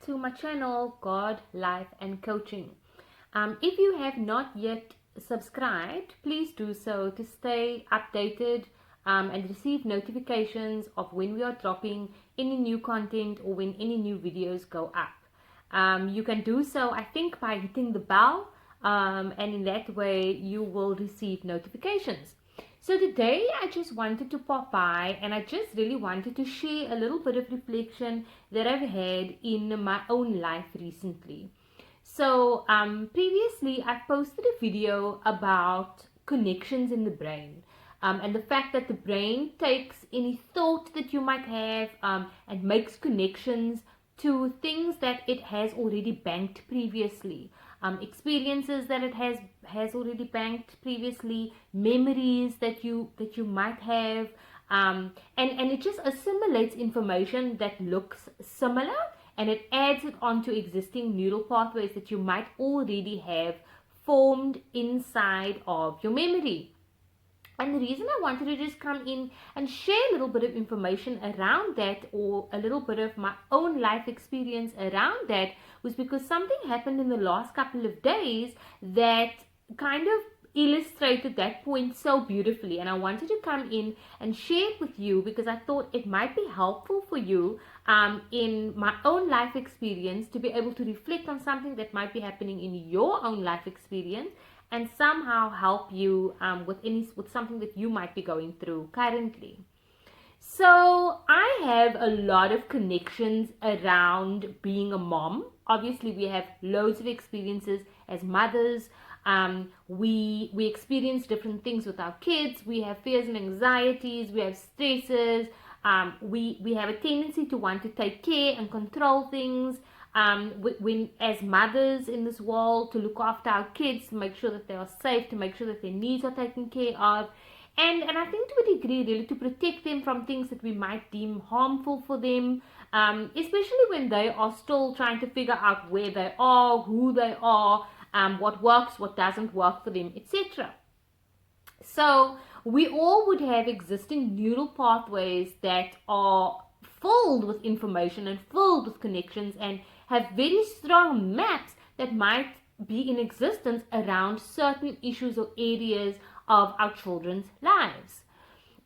to my channel, God, Life and Coaching. If you have not yet subscribed, please do so to stay updated and receive notifications of when we are dropping any new content or when any new videos go up. You can do so, I think, by hitting the bell, and in that way you will receive notifications. So today I just wanted to pop by and I just really wanted to share a little bit of reflection that I've had in my own life recently. So previously I posted a video about connections in the brain, and the fact that the brain takes any thought that you might have and makes connections to things that it has already banked previously. Experiences that it has already banked previously, memories that you might have, and it just assimilates information that looks similar and it adds it onto existing neural pathways that you might already have formed inside of your memory. And the reason I wanted to just come in and share a little bit of information around that, or a little bit of my own life experience around that, was because something happened in the last couple of days that kind of illustrated that point so beautifully. And I wanted to come in and share it with you because I thought it might be helpful for you in my own life experience to be able to reflect on something that might be happening in your own life experience, and somehow help you with something that you might be going through currently. So I have a lot of connections around being a mom. Obviously, we have loads of experiences as mothers. We experience different things with our kids. We have fears and anxieties. We have stresses. We have a tendency to want to take care and control things. When as mothers in this world, to look after our kids, to make sure that they are safe, to make sure that their needs are taken care of, and I think to a degree really to protect them from things that we might deem harmful for them, especially when they are still trying to figure out where they are, who they are, what works, what doesn't work for them, etc. So we all would have existing neural pathways that are filled with information and filled with connections and have very strong maps that might be in existence around certain issues or areas of our children's lives.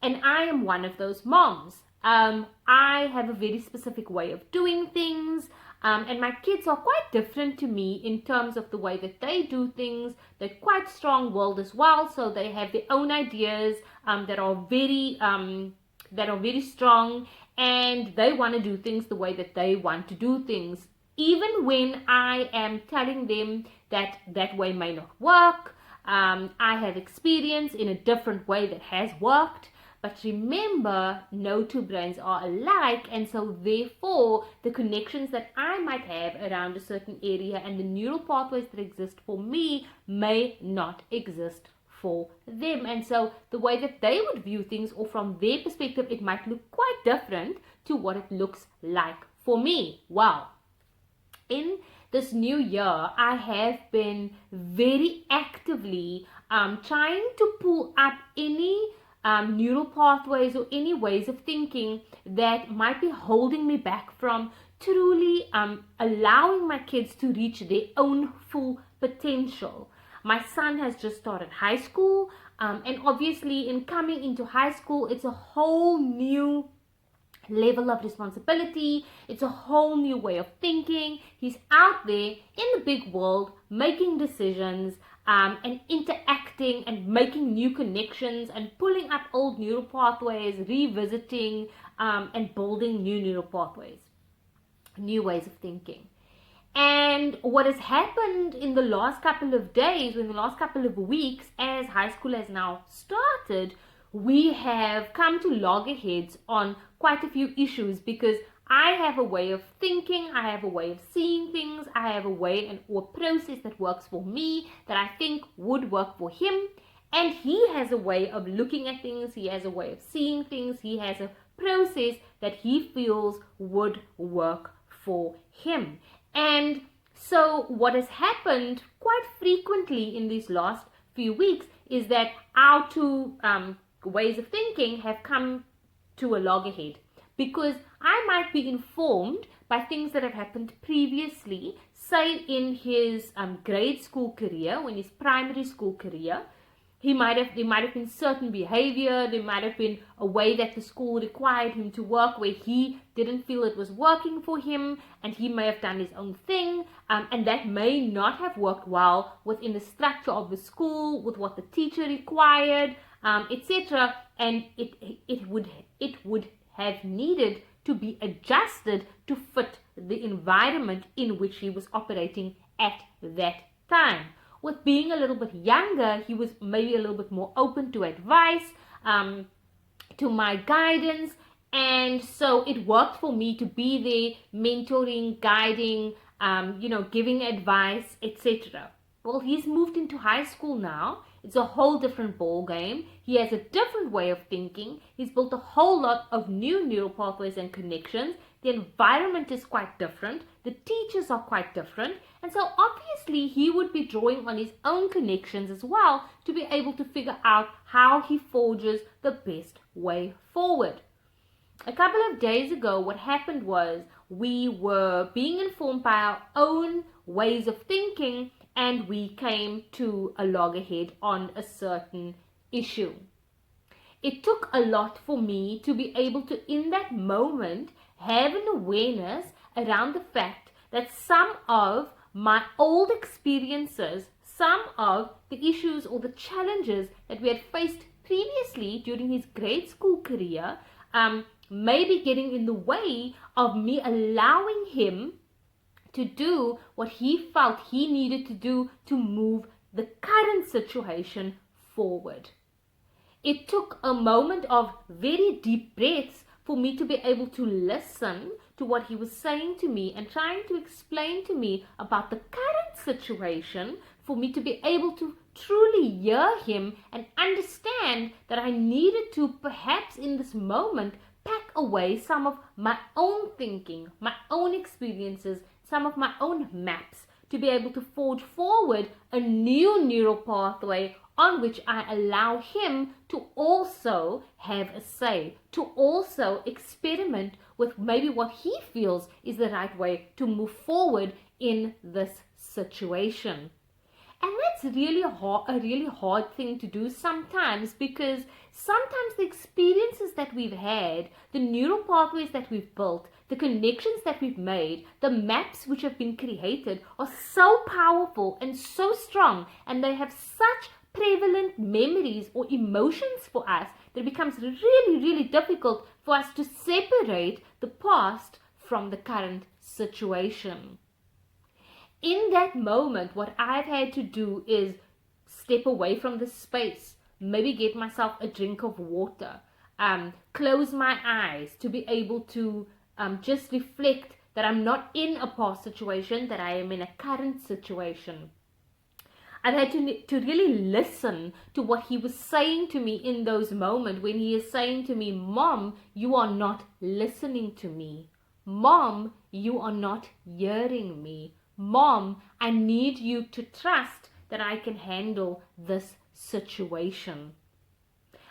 And I am one of those moms. I have a very specific way of doing things, and my kids are quite different to me in terms of the way that they do things. They're quite strong-willed as well, so they have their own ideas that are very strong, and they want to do things the way that they want to do things, even when I am telling them that that way may not work. I have experience in a different way that has worked. But remember, no two brains are alike, and so therefore the connections that I might have around a certain area and the neural pathways that exist for me may not exist for them. And so the way that they would view things, or from their perspective, it might look quite different to what it looks like for me. Wow. In this new year, I have been very actively trying to pull up any neural pathways or any ways of thinking that might be holding me back from truly allowing my kids to reach their own full potential. My son has just started high school, and obviously in coming into high school, it's a whole new level of responsibility. It's a whole new way of thinking. He's out there in the big world making decisions, and interacting and making new connections and pulling up old neural pathways, revisiting and building new neural pathways, new ways of thinking. And what has happened in the last couple of days, or in the last couple of weeks, as high school has now started, we have come to loggerheads on quite a few issues, because I have a way of thinking, I have a way of seeing things, I have a way or process that works for me that I think would work for him, and he has a way of looking at things, he has a way of seeing things, he has a process that he feels would work for him. And so what has happened quite frequently in these last few weeks is that our two ways of thinking have come to a loggerhead. because I might be informed by things that have happened previously, say in his grade school career, when his primary school career. There might have been certain behavior, there might have been a way that the school required him to work where he didn't feel it was working for him, and he may have done his own thing, and that may not have worked well within the structure of the school, with what the teacher required, etc. And it would have needed to be adjusted to fit the environment in which he was operating at that time. With being a little bit younger, he was maybe a little bit more open to advice, to my guidance, and so it worked for me to be there, mentoring, guiding, giving advice, etc. Well, he's moved into high school now. It's a whole different ball game. He has a different way of thinking. He's built a whole lot of new neural pathways and connections. The environment is quite different. The teachers are quite different. And so obviously he would be drawing on his own connections as well to be able to figure out how he forges the best way forward. A couple of days ago, what happened was we were being informed by our own ways of thinking, and we came to a loggerhead on a certain issue. It took a lot for me to be able to, in that moment, have an awareness around the fact that some of my old experiences, some of the issues or the challenges that we had faced previously during his grade school career, may be getting in the way of me allowing him to do what he felt he needed to do to move the current situation forward. It took a moment of very deep breaths for me to be able to listen to what he was saying to me and trying to explain to me about the current situation, for me to be able to truly hear him and understand that I needed to, perhaps in this moment, pack away some of my own thinking, my own experiences, some of my own maps, to be able to forge forward a new neural pathway on which I allow him to also have a say, to also experiment with maybe what he feels is the right way to move forward in this situation. And that's really a really hard thing to do sometimes, because sometimes the experiences that we've had, the neural pathways that we've built, the connections that we've made, the maps which have been created are so powerful and so strong, and they have such prevalent memories or emotions for us that it becomes really, really difficult for us to separate the past from the current situation. In that moment, what I've had to do is step away from the space, maybe get myself a drink of water, close my eyes to be able to just reflect that I'm not in a past situation, that I am in a current situation. I've had to really listen to what he was saying to me in those moments when he is saying to me, "Mom, you are not listening to me. Mom, you are not hearing me. Mom, I need you to trust that I can handle this situation."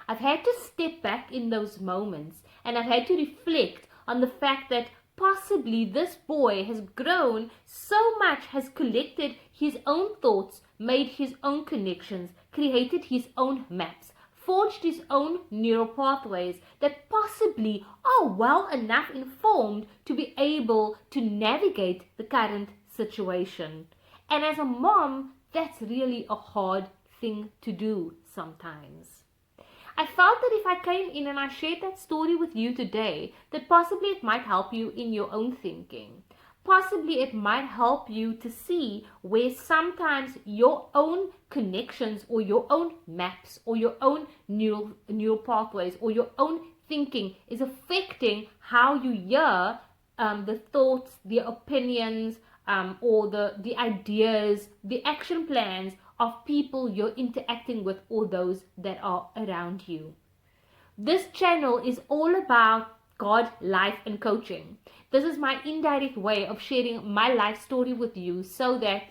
I've had to step back in those moments, and I've had to reflect on the fact that possibly this boy has grown so much, has collected his own thoughts, made his own connections, created his own maps, forged his own neural pathways that possibly are well enough informed to be able to navigate the current situation. And as a mom, that's really a hard thing to do sometimes. I felt that if I came in and I shared that story with you today, that possibly it might help you in your own thinking. Possibly it might help you to see where sometimes your own connections or your own maps or your own neural pathways or your own thinking is affecting how you hear the thoughts, the opinions, or the ideas, the action plans of people you're interacting with or those that are around you. This channel is all about God, life, and coaching. This is my indirect way of sharing my life story with you, so that,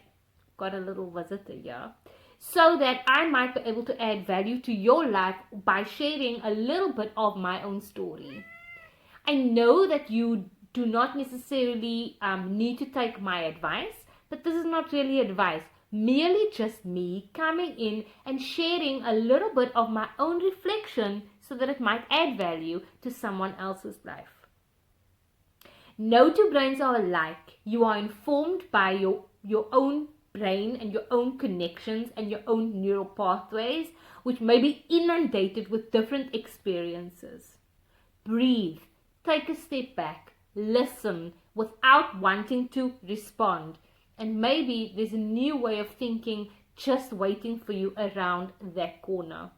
got a little visitor here, so that I might be able to add value to your life by sharing a little bit of my own story. I know that you do not necessarily need to take my advice, but this is not really advice, merely just me coming in and sharing a little bit of my own reflection so that it might add value to someone else's life. No two brains are alike. You are informed by your own brain and your own connections and your own neural pathways, which may be inundated with different experiences. Breathe, take a step back, listen without wanting to respond, and maybe there's a new way of thinking just waiting for you around that corner.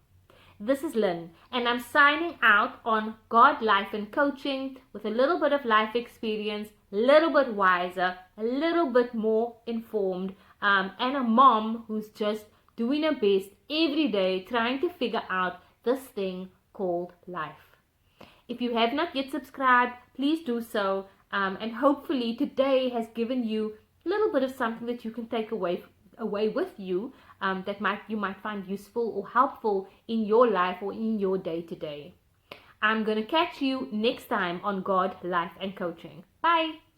This is Lynn, and I'm signing out on God, Life, and Coaching with a little bit of life experience, a little bit wiser, a little bit more informed, and a mom who's just doing her best every day trying to figure out this thing called life. If you have not yet subscribed, please do so, and hopefully today has given you a little bit of something that you can take away with you, that you might find useful or helpful in your life or in your day-to-day. I'm going to catch you next time on God, Life, and Coaching. Bye!